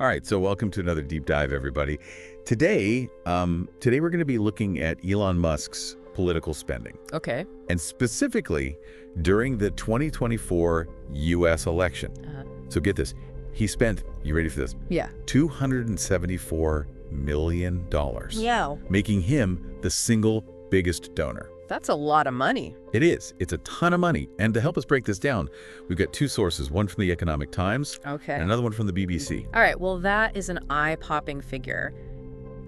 All right, so welcome to another deep dive, everybody. Today we're going to be looking at Elon Musk's political spending, Okay. and specifically during the 2024 U.S. election. So get this, he spent, you ready for this? Yeah. $274 million, Yeah. making him the single biggest donor. That's a lot of money. It is. It's a ton of money. And to help us break this down, we've got two sources, one from the Economic Times Okay. and another one from the BBC. All right. Well, that is an eye-popping figure.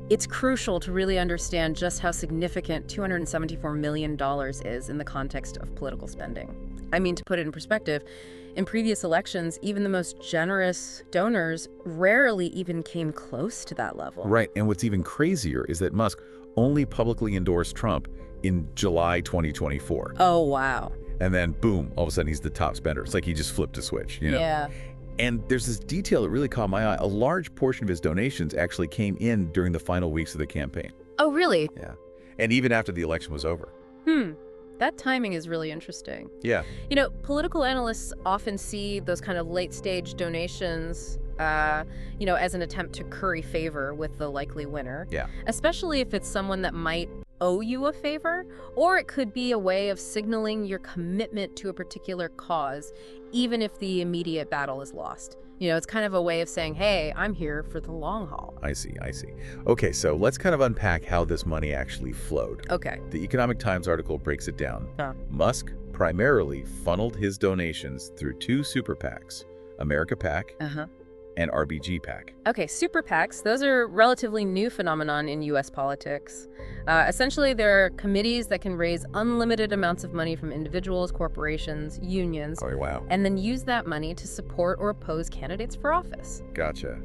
It's crucial to really understand just how significant $274 million is in the context of political spending. I mean, to put it in perspective, in previous elections, even the most generous donors rarely even came close to that level. Right. And what's even crazier is that Musk only publicly endorsed Trump in July 2024. Oh, wow. And then, boom, all of a sudden he's the top spender. It's like he just flipped a switch, you know? Yeah. And there's this detail that really caught my eye. A large portion of his donations actually came in during the final weeks of the campaign. Oh, really? Yeah. And even after the election was over. That timing is really interesting. Yeah. You know, political analysts often see those kind of late-stage donations, as an attempt to curry favor with the likely winner. Yeah. Especially if it's someone that might owe you a favor, or it could be a way of signaling your commitment to a particular cause, even if the immediate battle is lost. You know, it's kind of a way of saying, hey, I'm here for the long haul. I see. Okay, so let's kind of unpack how this money actually flowed. Okay. The Economic Times article breaks it down. Huh. Musk primarily funneled his donations through two super PACs, America PAC and RBG PAC. Okay, super PACs, those are a relatively new phenomenon in U.S. politics. Essentially, they're committees that can raise unlimited amounts of money from individuals, corporations, unions, Oh, wow. and then use that money to support or oppose candidates for office. Gotcha.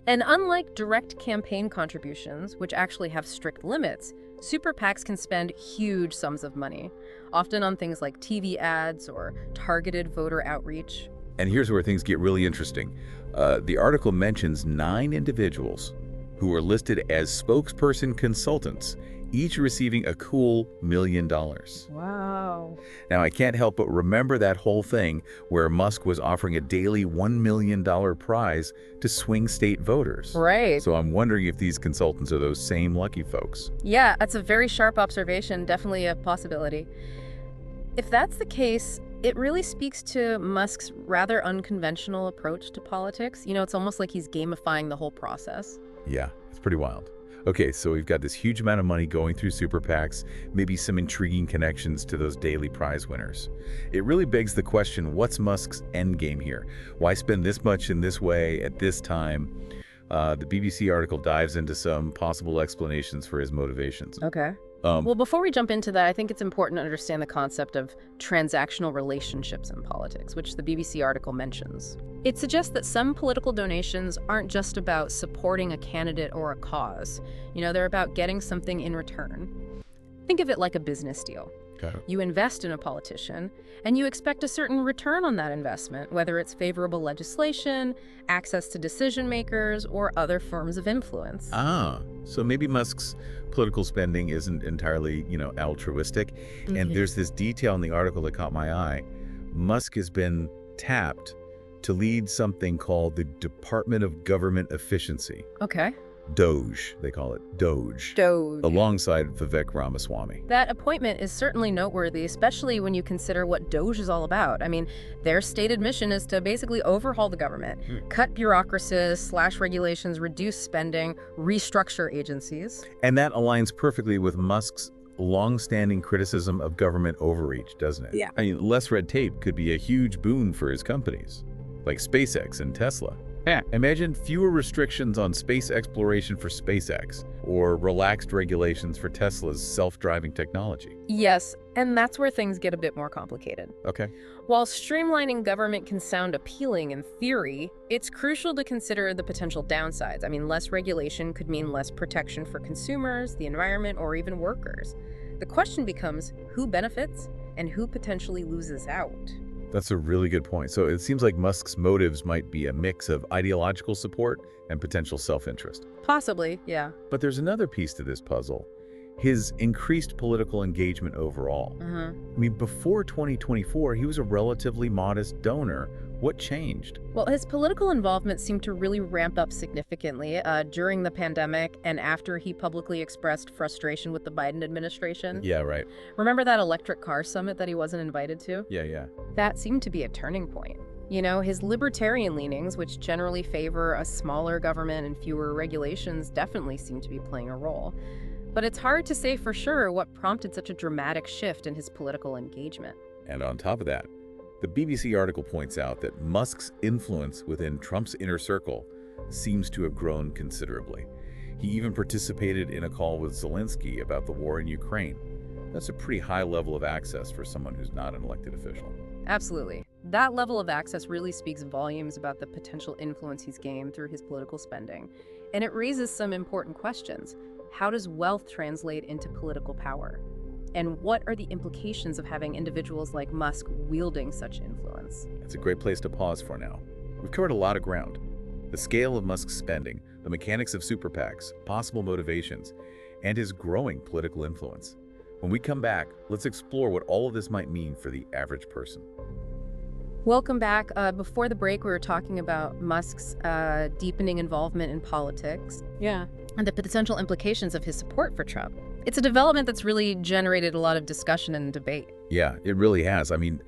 And unlike direct campaign contributions, which actually have strict limits, super PACs can spend huge sums of money, often on things like TV ads or targeted voter outreach. And here's where things get really interesting. The article mentions 9 individuals who were listed as spokesperson consultants, each receiving a cool $1 million. Wow. Now, I can't help but remember that whole thing where Musk was offering a daily $1 million prize to swing state voters. Right. So I'm wondering if these consultants are those same lucky folks. Yeah, that's a very sharp observation, definitely a possibility. If that's the case, it really speaks to Musk's rather unconventional approach to politics. You know, it's almost like he's gamifying the whole process. Yeah, it's pretty wild. Okay, so we've got this huge amount of money going through super PACs, maybe some intriguing connections to those daily prize winners. It really begs the question, what's Musk's end game here? Why spend this much in this way at this time? The BBC article dives into some possible explanations for his motivations. Okay. Well, before we jump into that, I think it's important to understand the concept of transactional relationships in politics, which the BBC article mentions. It suggests that some political donations aren't just about supporting a candidate or a cause. You know, they're about getting something in return. Think of it like a business deal. Got it. You invest in a politician, and you expect a certain return on that investment, whether it's favorable legislation, access to decision makers, or other forms of influence. So maybe Musk's political spending isn't entirely, altruistic. And there's this detail in the article that caught my eye. Musk has been tapped to lead something called the Department of Government Efficiency. Okay. DOGE, they call it, DOGE. DOGE. Alongside Vivek Ramaswamy. That appointment is certainly noteworthy, especially when you consider what DOGE is all about. I mean, their stated mission is to basically overhaul the government, cut bureaucracies, slash regulations, reduce spending, restructure agencies. And that aligns perfectly with Musk's long-standing criticism of government overreach, doesn't it? Yeah. I mean, less red tape could be a huge boon for his companies, like SpaceX and Tesla. Yeah. Imagine fewer restrictions on space exploration for SpaceX, or relaxed regulations for Tesla's self-driving technology. Yes, and that's where things get a bit more complicated. Okay. While streamlining government can sound appealing in theory, it's crucial to consider the potential downsides. I mean, less regulation could mean less protection for consumers, the environment, or even workers. The question becomes who benefits and who potentially loses out. That's a really good point. So it seems like Musk's motives might be a mix of ideological support and potential self-interest. Possibly, yeah. But there's another piece to this puzzle. His increased political engagement overall. I mean, before 2024, he was a relatively modest donor What changed? Well, his political involvement seemed to really ramp up significantly during the pandemic and after he publicly expressed frustration with the Biden administration. Yeah, right. Remember that electric car summit that he wasn't invited to? Yeah. That seemed to be a turning point. You know, his libertarian leanings, which generally favor a smaller government and fewer regulations, definitely seem to be playing a role. But it's hard to say for sure what prompted such a dramatic shift in his political engagement. And on top of that, the BBC article points out that Musk's influence within Trump's inner circle seems to have grown considerably. He even participated in a call with Zelensky about the war in Ukraine. That's a pretty high level of access for someone who's not an elected official. Absolutely. That level of access really speaks volumes about the potential influence he's gained through his political spending. And it raises some important questions. How does wealth translate into political power? And what are the implications of having individuals like Musk wielding such influence? It's a great place to pause for now. We've covered a lot of ground. The scale of Musk's spending, the mechanics of super PACs, possible motivations, and his growing political influence. When we come back, let's explore what all of this might mean for the average person. Welcome back. Before the break, we were talking about Musk's deepening involvement in politics. Yeah. And the potential implications of his support for Trump. It's a development that's really generated a lot of discussion and debate. Yeah, it really has. I mean,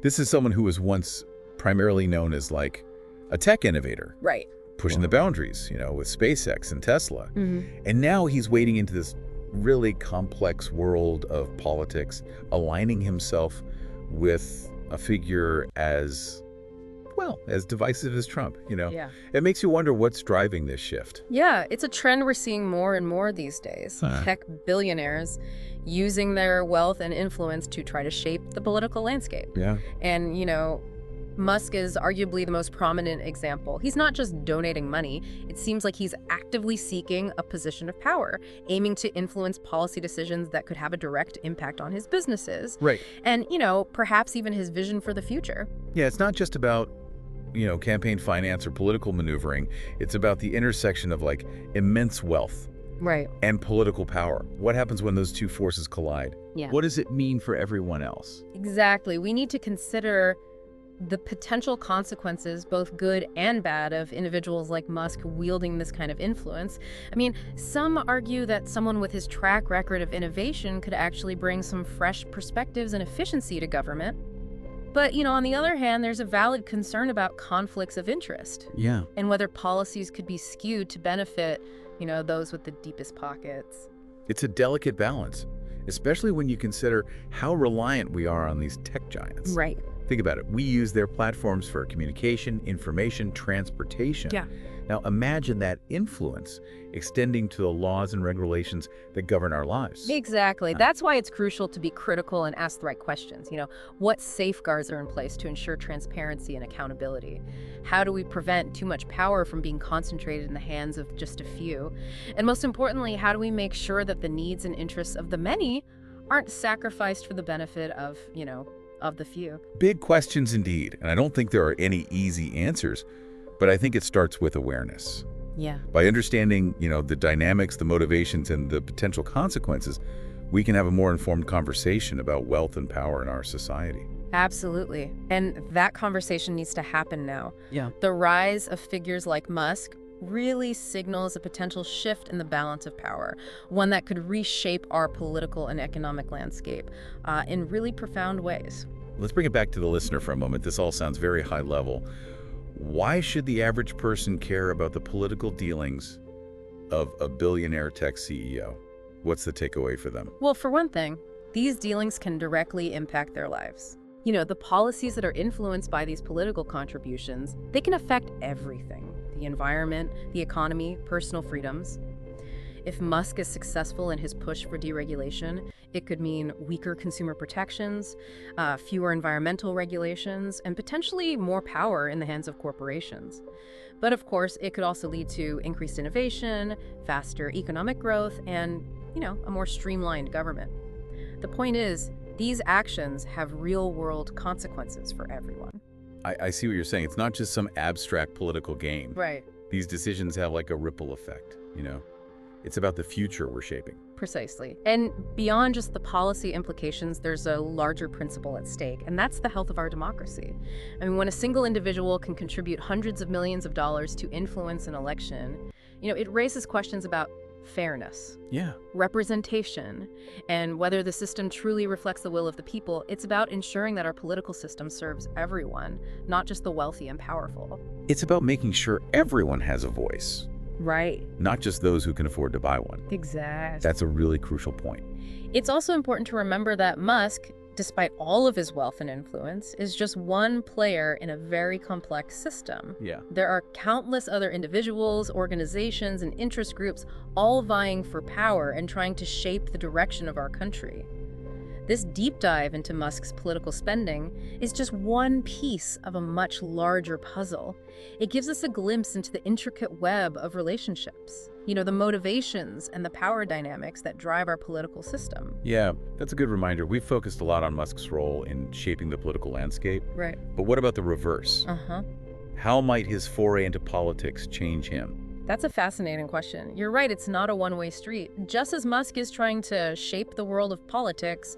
this is someone who was once primarily known as like a tech innovator. Right. Pushing the boundaries, with SpaceX and Tesla. Mm-hmm. And now he's wading into this really complex world of politics, aligning himself with a figure as divisive as Trump, Yeah. It makes you wonder what's driving this shift. Yeah, it's a trend we're seeing more and more these days. Tech billionaires using their wealth and influence to try to shape the political landscape. Yeah. And, Musk is arguably the most prominent example. He's not just donating money. It seems like he's actively seeking a position of power, aiming to influence policy decisions that could have a direct impact on his businesses. Right. And, perhaps even his vision for the future. Yeah, it's not just about campaign finance or political maneuvering. It's about the intersection of immense wealth Right. and political power. What happens when those two forces collide? Yeah. What does it mean for everyone else? Exactly. We need to consider the potential consequences, both good and bad, of individuals like Musk wielding this kind of influence. I mean, some argue that someone with his track record of innovation could actually bring some fresh perspectives and efficiency to government. But, on the other hand, there's a valid concern about conflicts of interest. Yeah. And whether policies could be skewed to benefit, those with the deepest pockets. It's a delicate balance, especially when you consider how reliant we are on these tech giants. Right. Think about it. We use their platforms for communication, information, transportation. Yeah. Now imagine that influence extending to the laws and regulations that govern our lives. Exactly. That's why it's crucial to be critical and ask the right questions. What safeguards are in place to ensure transparency and accountability? How do we prevent too much power from being concentrated in the hands of just a few? And most importantly, how do we make sure that the needs and interests of the many aren't sacrificed for the benefit of, of the few? Big questions indeed, and I don't think there are any easy answers, but I think it starts with awareness. Yeah. By understanding, the dynamics, the motivations, and the potential consequences, we can have a more informed conversation about wealth and power in our society. Absolutely. And that conversation needs to happen now. Yeah. The rise of figures like Musk really signals a potential shift in the balance of power, one that could reshape our political and economic landscape in really profound ways. Let's bring it back to the listener for a moment. This all sounds very high level. Why should the average person care about the political dealings of a billionaire tech CEO? What's the takeaway for them? Well, for one thing, these dealings can directly impact their lives. The policies that are influenced by these political contributions, they can affect everything: the environment, the economy, personal freedoms. If Musk is successful in his push for deregulation, it could mean weaker consumer protections, fewer environmental regulations, and potentially more power in the hands of corporations. But of course, it could also lead to increased innovation, faster economic growth, and, a more streamlined government. The point is, these actions have real-world consequences for everyone. I see what you're saying. It's not just some abstract political game. Right. These decisions have a ripple effect, It's about the future we're shaping. Precisely. And beyond just the policy implications, there's a larger principle at stake, and that's the health of our democracy. I mean, when a single individual can contribute hundreds of millions of dollars to influence an election, it raises questions about fairness, Yeah. representation, and whether the system truly reflects the will of the people. It's about ensuring that our political system serves everyone, not just the wealthy and powerful. It's about making sure everyone has a voice, Right. not just those who can afford to buy one. Exactly. That's a really crucial point. It's also important to remember that Musk, despite all of his wealth and influence, is just one player in a very complex system. Yeah. There are countless other individuals, organizations, and interest groups all vying for power and trying to shape the direction of our country. This deep dive into Musk's political spending is just one piece of a much larger puzzle. It gives us a glimpse into the intricate web of relationships, the motivations and the power dynamics that drive our political system. Yeah, that's a good reminder. We've focused a lot on Musk's role in shaping the political landscape. Right. But what about the reverse? Uh-huh. How might his foray into politics change him? That's a fascinating question. You're right, it's not a one-way street. Just as Musk is trying to shape the world of politics,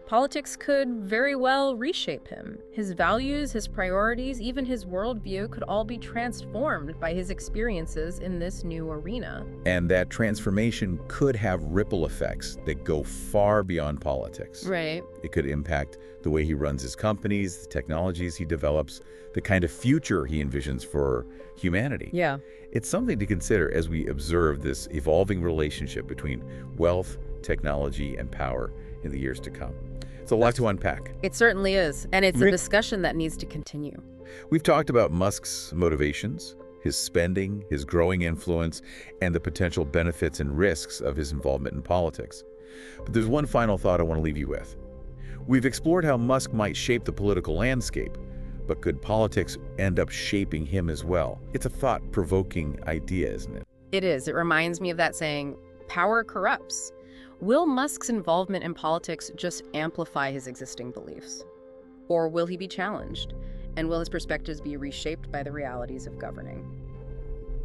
politics could very well reshape him. His values, his priorities, even his worldview could all be transformed by his experiences in this new arena. And that transformation could have ripple effects that go far beyond politics. Right. It could impact the way he runs his companies, the technologies he develops, the kind of future he envisions for humanity. Yeah. It's something to consider as we observe this evolving relationship between wealth, technology, and power in the years to come. It's a lot to unpack. It certainly is, and it's a discussion that needs to continue. We've talked about Musk's motivations, his spending, his growing influence, and the potential benefits and risks of his involvement in politics. But there's one final thought I want to leave you with. We've explored how Musk might shape the political landscape, but could politics end up shaping him as well? It's a thought-provoking idea, isn't it? It is. It reminds me of that saying, power corrupts. Will Musk's involvement in politics just amplify his existing beliefs? Or will he be challenged? And will his perspectives be reshaped by the realities of governing?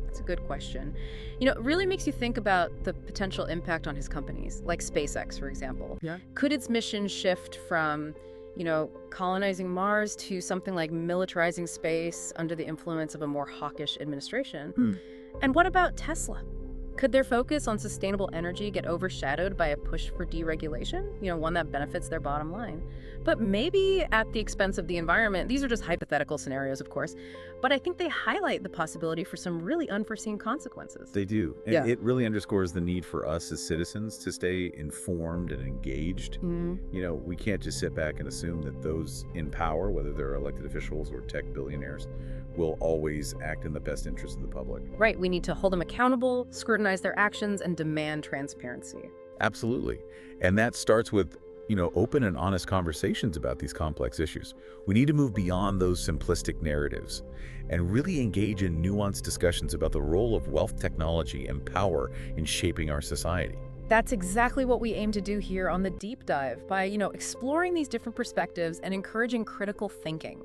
That's a good question. It really makes you think about the potential impact on his companies, like SpaceX, for example. Yeah. Could its mission shift from, colonizing Mars to something like militarizing space under the influence of a more hawkish administration? And what about Tesla? Could their focus on sustainable energy get overshadowed by a push for deregulation? One that benefits their bottom line. But maybe at the expense of the environment. These are just hypothetical scenarios, of course. But I think they highlight the possibility for some really unforeseen consequences. They do. And Yeah. it really underscores the need for us as citizens to stay informed and engaged. We can't just sit back and assume that those in power, whether they're elected officials or tech billionaires, will always act in the best interest of the public. Right, we need to hold them accountable, scrutinize their actions, and demand transparency. Absolutely. And that starts with, open and honest conversations about these complex issues. We need to move beyond those simplistic narratives and really engage in nuanced discussions about the role of wealth, technology, and power in shaping our society. That's exactly what we aim to do here on the Deep Dive by, exploring these different perspectives and encouraging critical thinking.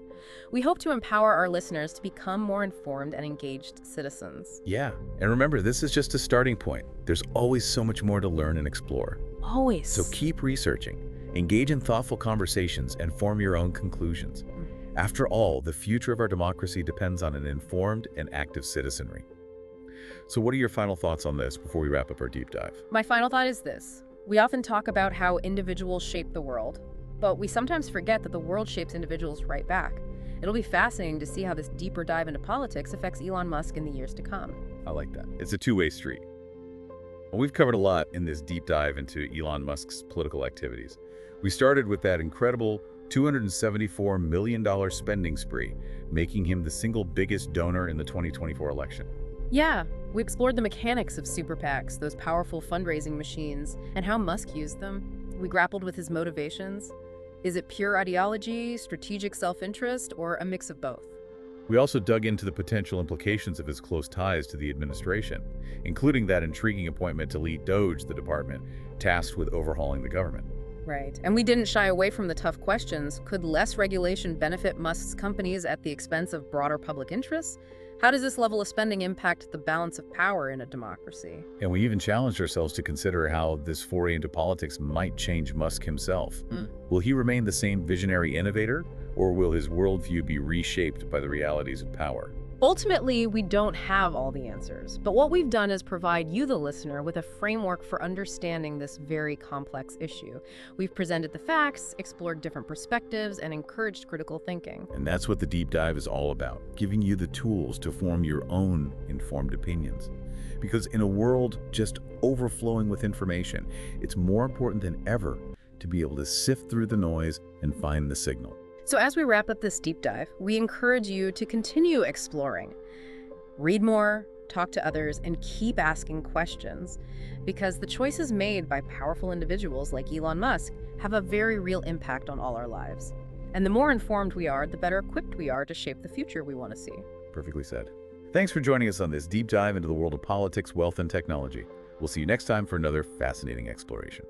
We hope to empower our listeners to become more informed and engaged citizens. Yeah. And remember, this is just a starting point. There's always so much more to learn and explore. Always. So keep researching, engage in thoughtful conversations, and form your own conclusions. After all, the future of our democracy depends on an informed and active citizenry. So what are your final thoughts on this before we wrap up our deep dive? My final thought is this. We often talk about how individuals shape the world, but we sometimes forget that the world shapes individuals right back. It'll be fascinating to see how this deeper dive into politics affects Elon Musk in the years to come. I like that. It's a two-way street. Well, we've covered a lot in this deep dive into Elon Musk's political activities. We started with that incredible $274 million spending spree, making him the single biggest donor in the 2024 election. Yeah, we explored the mechanics of super PACs, those powerful fundraising machines, and how Musk used them. We grappled with his motivations. Is it pure ideology, strategic self-interest, or a mix of both? We also dug into the potential implications of his close ties to the administration, including that intriguing appointment to lead DOGE, the department tasked with overhauling the government. Right. And we didn't shy away from the tough questions. Could less regulation benefit Musk's companies at the expense of broader public interests? How does this level of spending impact the balance of power in a democracy? And we even challenged ourselves to consider how this foray into politics might change Musk himself. Will he remain the same visionary innovator, or will his worldview be reshaped by the realities of power? Ultimately, we don't have all the answers, but what we've done is provide you, the listener, with a framework for understanding this very complex issue. We've presented the facts, explored different perspectives, and encouraged critical thinking. And that's what the deep dive is all about, giving you the tools to form your own informed opinions. Because in a world just overflowing with information, it's more important than ever to be able to sift through the noise and find the signal. So as we wrap up this deep dive, we encourage you to continue exploring. Read more, talk to others, and keep asking questions, because the choices made by powerful individuals like Elon Musk have a very real impact on all our lives. And the more informed we are, the better equipped we are to shape the future we want to see. Perfectly said. Thanks for joining us on this deep dive into the world of politics, wealth, and technology. We'll see you next time for another fascinating exploration.